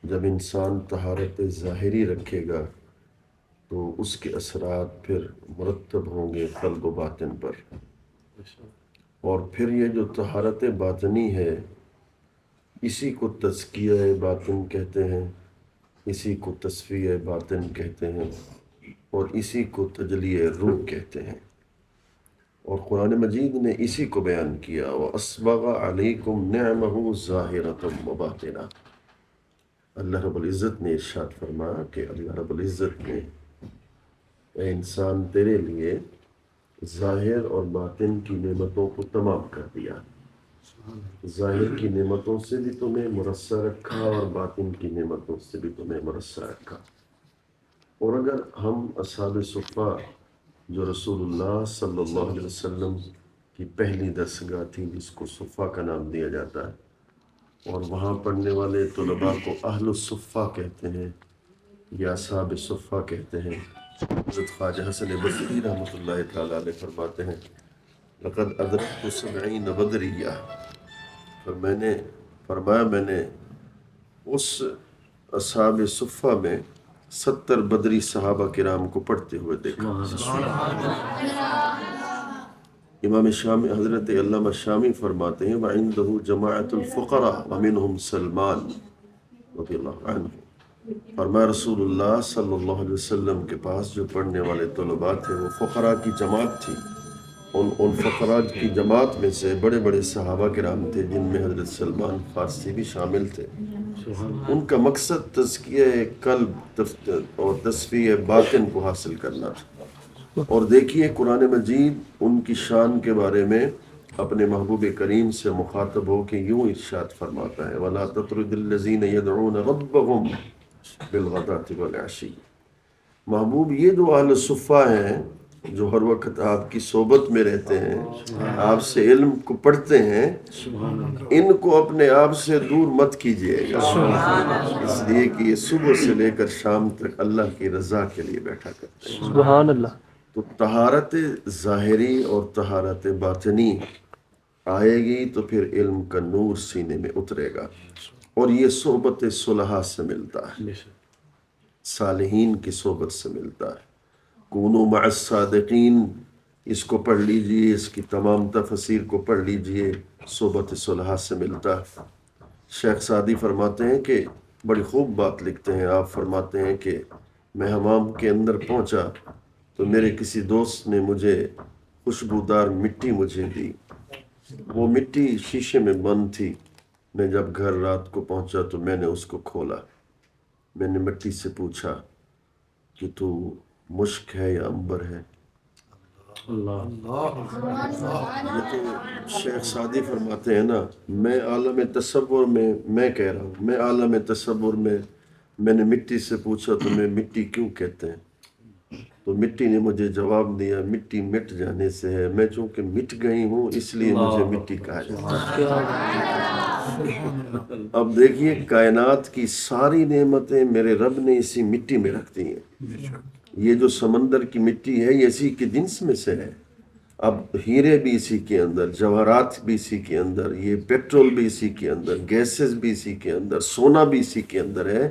جب انسان طہارت ظاہری رکھے گا تو اس کے اثرات پھر مرتب ہوں گے قلب و باطن پر، اور پھر یہ جو طہارت باطنی ہے اسی کو تزکیہ باطن کہتے ہیں، اسی کو تصفیہ باطن کہتے ہیں، اور اسی کو تجلی روح کہتے ہیں۔ اور قرآن مجید نے اسی کو بیان کیا، وَأَسْبَغَ عَلَيْكُمْ نِعْمَهُ ظَاهِرَةً وَبَاطِنَةً۔ اللہ رب العزت نے ارشاد فرمایا کہ اللہ رب العزت نے اے انسان تیرے لیے ظاہر اور باطن کی نعمتوں کو تمام کر دیا۔ ظاہر کی نعمتوں سے بھی تمہیں مرصع رکھا اور باطن کی نعمتوں سے بھی تمہیں مرصع رکھا۔ اور اگر ہم اصحاب صفہ جو رسول اللہ صلی اللہ علیہ وسلم کی پہلی درسگاہ تھی جس کو صفہ کا نام دیا جاتا ہے، اور وہاں پڑھنے والے طلباء کو اہل الصفہ کہتے ہیں یا اصحاب صفہ کہتے ہیں، حضرت خواجہ حسن بصری رحمۃ اللہ تعالیٰ علیہ فرماتے ہیں لقد ادرکت 70 بدریہ، پر میں نے فرمایا میں نے اس اصحاب صفہ میں 70 بدری صحابہ کرام کو پڑھتے ہوئے دیکھا۔ امام شامی حضرت علامہ شامی فرماتے ہیں وَعِنْدَهُ جَمَاعَةُ الْفُقَرَاء وَمِنْهُمْ سلمان رضی اللہ عنہ۔ فرمایا رسول اللہ صلی اللہ علیہ وسلم کے پاس جو پڑھنے والے طلباء تھے وہ فقراء کی جماعت تھی، ان فقراء کی جماعت میں سے بڑے بڑے صحابہ کرام تھے جن میں حضرت سلمان فارسی بھی شامل تھے۔ ان کا مقصد تزکیہ قلب اور تصفیہ باطن کو حاصل کرنا تھا۔ اور دیکھیے قرآن مجید ان کی شان کے بارے میں اپنے محبوب کریم سے مخاطب ہو کے یوں ارشاد فرماتا ہے وَلَا تَطْرُدِ الَّذِينَ يَدْعُونَ رَبَّهُمْ بِالْغَدَاةِ وَالْعَشِيِّ۔ محبوب یہ جو اہل صفہ ہیں جو ہر وقت آپ کی صحبت میں رہتے ہیں، آپ سے علم کو پڑھتے ہیں، ان کو اپنے آپ سے دور مت کیجیے گا، اس لیے کہ یہ صبح سے لے کر شام تک اللہ کی رضا کے لیے بیٹھا کرتے ہیں۔ سبحان اللہ۔ تو طہارت ظاہری اور طہارت باطنی آئے گی تو پھر علم کا نور سینے میں اترے گا، اور یہ صحبت صلحاء سے ملتا ہے، صالحین کی صحبت سے ملتا ہے۔ کونوا مع الصادقین، اس کو پڑھ لیجئے، اس کی تمام تفسیر کو پڑھ لیجئے، صحبت صلحاء سے ملتا ہے۔ شیخ سعدی فرماتے ہیں کہ بڑی خوب بات لکھتے ہیں، آپ فرماتے ہیں کہ میں حمام کے اندر پہنچا تو میرے کسی دوست نے مجھے خوشبودار مٹی مجھے دی، وہ مٹی شیشے میں بند تھی۔ میں جب گھر رات کو پہنچا تو میں نے اس کو کھولا، میں نے مٹی سے پوچھا کہ تو مشک ہے یا عنبر ہے؟ یہ تو شیخ سعدی فرماتے ہیں نا، میں عالم تصور میں کہہ رہا ہوں، میں عالم تصور میں نے مٹی سے پوچھا تو میں مٹی کیوں کہتے ہیں؟ تو مٹی نے مجھے جواب دیا مٹی مٹ جانے سے ہے، میں چونکہ مٹ گئی ہوں اس لیے مجھے مٹی کہا جاتا ہے۔ اب دیکھیے کائنات کی ساری نعمتیں میرے رب نے اسی مٹی میں رکھ دی ہیں۔ یہ جو سمندر کی مٹی ہے یہ اسی کے جنس میں سے ہے، اب ہیرے بھی اسی کے اندر، جواہرات بھی اسی کے اندر، یہ پیٹرول بھی اسی کے اندر، گیسز بھی اسی کے اندر، سونا بھی اسی کے اندر ہے،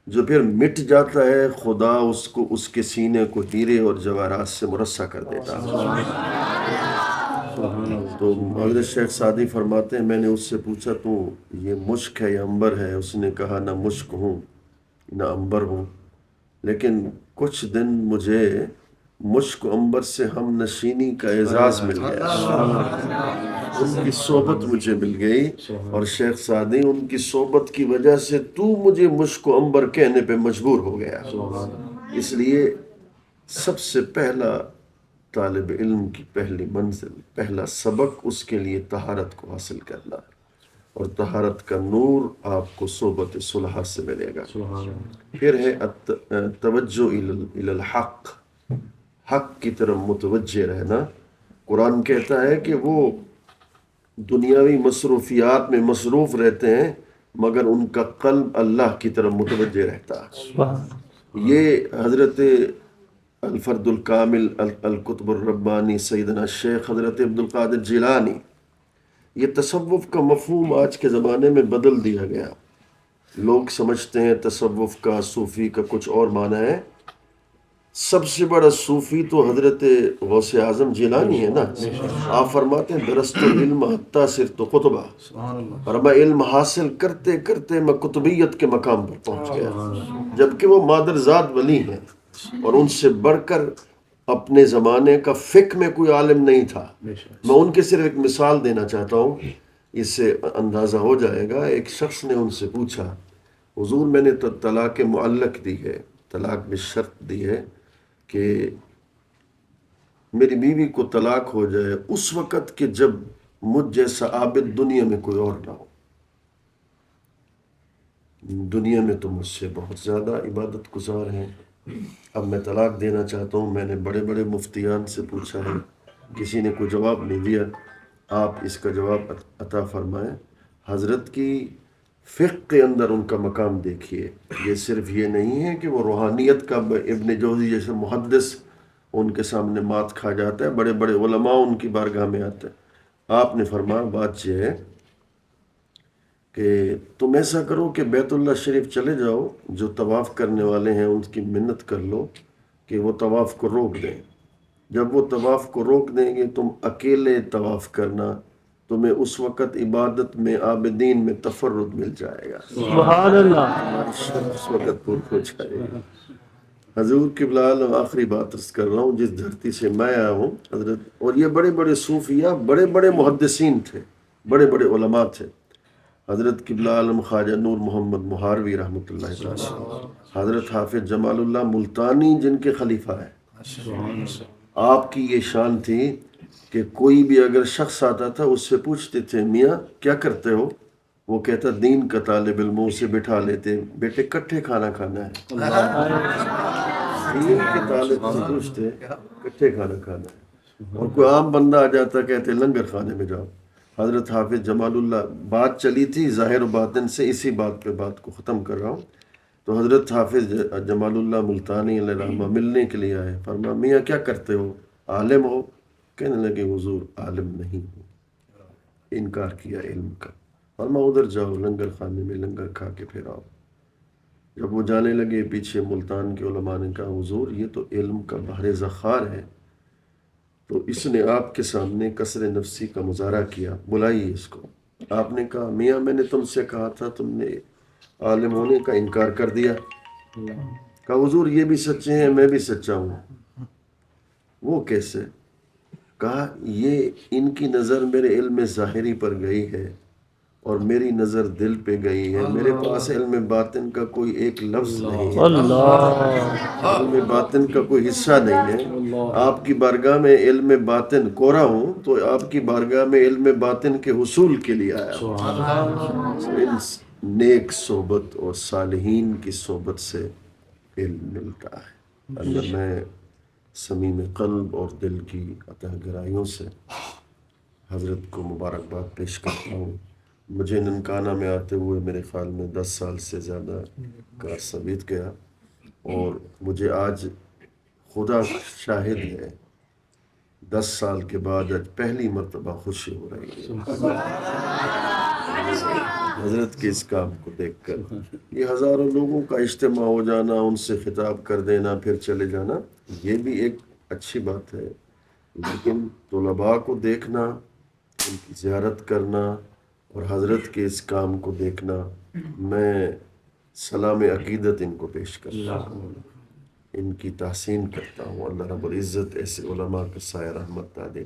جو پھر مٹ جاتا ہے خدا اس کو اس کے سینے کو ہیرے اور جواہرات سے مرصع کر دیتا ہے۔ تو حضرت شیخ سعدی فرماتے ہیں میں نے اس سے پوچھا تو یہ مشک ہے یا عنبر ہے؟ اس نے کہا نہ مشک ہوں نہ عنبر ہوں، لیکن کچھ دن مجھے مشک و عنبر سے ہم نشینی کا اعزاز مل گیا، ان کی صحبت مجھے مل گئی، اور شیخ سعدی ان کی صحبت کی وجہ سے تو مجھے مشک و عنبر کہنے پہ مجبور ہو گیا۔ اس لیے سب سے پہلا طالب علم کی پہلی منزل، پہلا سبق اس کے لیے طہارت کو حاصل کرنا ہے، اور طہارت کا نور آپ کو صحبت صلحاء سے ملے گا۔ پھر ہے توجہ الی الحق، حق کی طرف متوجہ رہنا۔ قرآن کہتا ہے کہ وہ دنیاوی مصروفیات میں مصروف رہتے ہیں مگر ان کا قلب اللہ کی طرف متوجہ رہتا ہے۔ یہ حضرت الفرد الکامل القطب الربانی سیدنا شیخ حضرت عبدالقادر جیلانی، یہ تصوف کا مفہوم آج کے زمانے میں بدل دیا گیا۔ لوگ سمجھتے ہیں تصوف کا صوفی کا کچھ اور معنی ہے. سب سے بڑا صوفی تو حضرت غوث اعظم جیلانی ہے نا. آپ فرماتے ہیں درست علم حتیٰ صرت قطبہ، اور میں علم حاصل کرتے کرتے میں قطبیت کے مقام پر پہنچ گیا، جبکہ وہ مادرزاد ولی ہیں اور ان سے بڑھ کر اپنے زمانے کا فقہ میں کوئی عالم نہیں تھا. میں ان کے صرف ایک مثال دینا چاہتا ہوں، اس سے اندازہ ہو جائے گا. ایک شخص نے ان سے پوچھا حضور میں نے تو طلاق معلق دی ہے، طلاق میں شرط دی ہے کہ میری بیوی کو طلاق ہو جائے اس وقت کہ جب مجھ جیسا عابد دنیا میں کوئی اور نہ ہو. دنیا میں تو مجھ سے بہت زیادہ عبادت گزار ہیں، اب میں طلاق دینا چاہتا ہوں. میں نے بڑے بڑے مفتیان سے پوچھا ہے، کسی نے کوئی جواب نہیں دیا. آپ اس کا جواب عطا فرمائیں. حضرت کی فقہ کے اندر ان کا مقام دیکھیے. یہ صرف یہ نہیں ہے کہ وہ روحانیت کا ابن جوزی جیسے محدث ان کے سامنے مات کھا جاتا ہے، بڑے بڑے علماء ان کی بارگاہ میں آتے ہیں. آپ نے فرمایا بات یہ ہے کہ تم ایسا کرو کہ بیت اللہ شریف چلے جاؤ، جو طواف کرنے والے ہیں ان کی منت کر لو کہ وہ طواف کو روک دیں. جب وہ طواف کو روک دیں گے تم اکیلے طواف کرنا، تمہیں اس وقت عبادت میں عابدین میں تفرد مل جائے گا. سبحان اللہ. اس وقت پور ہو جائے گا. حضور قبلہ عالم آخری بات عرض کر رہا ہوں، جس دھرتی سے میں آیا ہوں حضرت، اور یہ بڑے بڑے صوفیہ بڑے بڑے محدثین تھے، بڑے بڑے علماء تھے. حضرت قبلہ عالم خواجہ نور محمد مہاروی رحمۃ اللہ تعالی، حضرت حافظ جمال اللہ ملتانی جن کے خلیفہ ہیں. آپ کی یہ شان تھی کہ کوئی بھی اگر شخص آتا تھا اس سے پوچھتے تھے میاں کیا کرتے ہو، وہ کہتا دین کا طالب علم. سے بٹھا لیتے بیٹے کٹھے کھانا کھانا ہے. دین کے طالب سے پوچھتے کٹھے کھانا کھانا ہے. اور کوئی عام بندہ آ جاتا کہتے لنگر خانے میں جاؤ. حضرت حافظ جمال اللہ، بات چلی تھی ظاہر و باطن سے، اسی بات پہ بات کو ختم کر رہا ہوں. تو حضرت حافظ جمال اللہ ملتانی علیہ رحمہ ملنے کے لیے آئے. فرمایا میاں کیا کرتے ہو، عالم ہو؟ کہنے لگے حضور عالم نہیں ہوں. انکار کیا علم کا. فرمایا ادھر جاؤ لنگر خانے میں لنگر کھا کے پھر آؤ. جب وہ جانے لگے پیچھے ملتان کے علماء نے کہا حضور یہ تو علم کا بحر ذخار ہے. تو اس نے آپ کے سامنے کسر نفسی کا مظاہرہ کیا، بلائیے اس کو. آپ نے کہا میاں میں نے تم سے کہا تھا، تم نے عالم ہونے کا انکار کر دیا. کہا حضور یہ بھی سچے ہیں میں بھی سچا ہوں. وہ کیسے؟ کہا یہ ان کی نظر میرے علم ظاہری پر گئی ہے اور میری نظر دل پہ گئی ہے. میرے پاس علم باطن کا کوئی ایک لفظ نہیں ہے، علم باطن کا کوئی حصہ نہیں ہے. آپ کی بارگاہ میں علم باطن کورا ہوں تو آپ کی بارگاہ میں علم باطن کے حصول کے لیے آیا ہوں. نیک صحبت اور صالحین کی صحبت سے علم ملتا ہے. اللہ میں صمیم قلب اور دل کی عطا گرائیوں سے حضرت کو مبارکباد پیش کرتا ہوں. مجھے ننکانہ میں آتے ہوئے میرے خیال میں 10 سال سے زیادہ کا عرصہ بیت گیا، اور مجھے آج خدا شاہد ہے 10 سال کے بعد آج پہلی مرتبہ خوشی ہو رہی ہے حضرت کے اس کام کو دیکھ کر. یہ ہزاروں لوگوں کا اجتماع ہو جانا، ان سے خطاب کر دینا پھر چلے جانا، یہ بھی ایک اچھی بات ہے، لیکن طلباء کو دیکھنا، ان کی زیارت کرنا اور حضرت کے اس کام کو دیکھنا، میں سلام عقیدت ان کو پیش کرتا ہوں، ان کی تحسین کرتا ہوں. اللہ رب العزت ایسے علماء کا سایہ رحمت دے.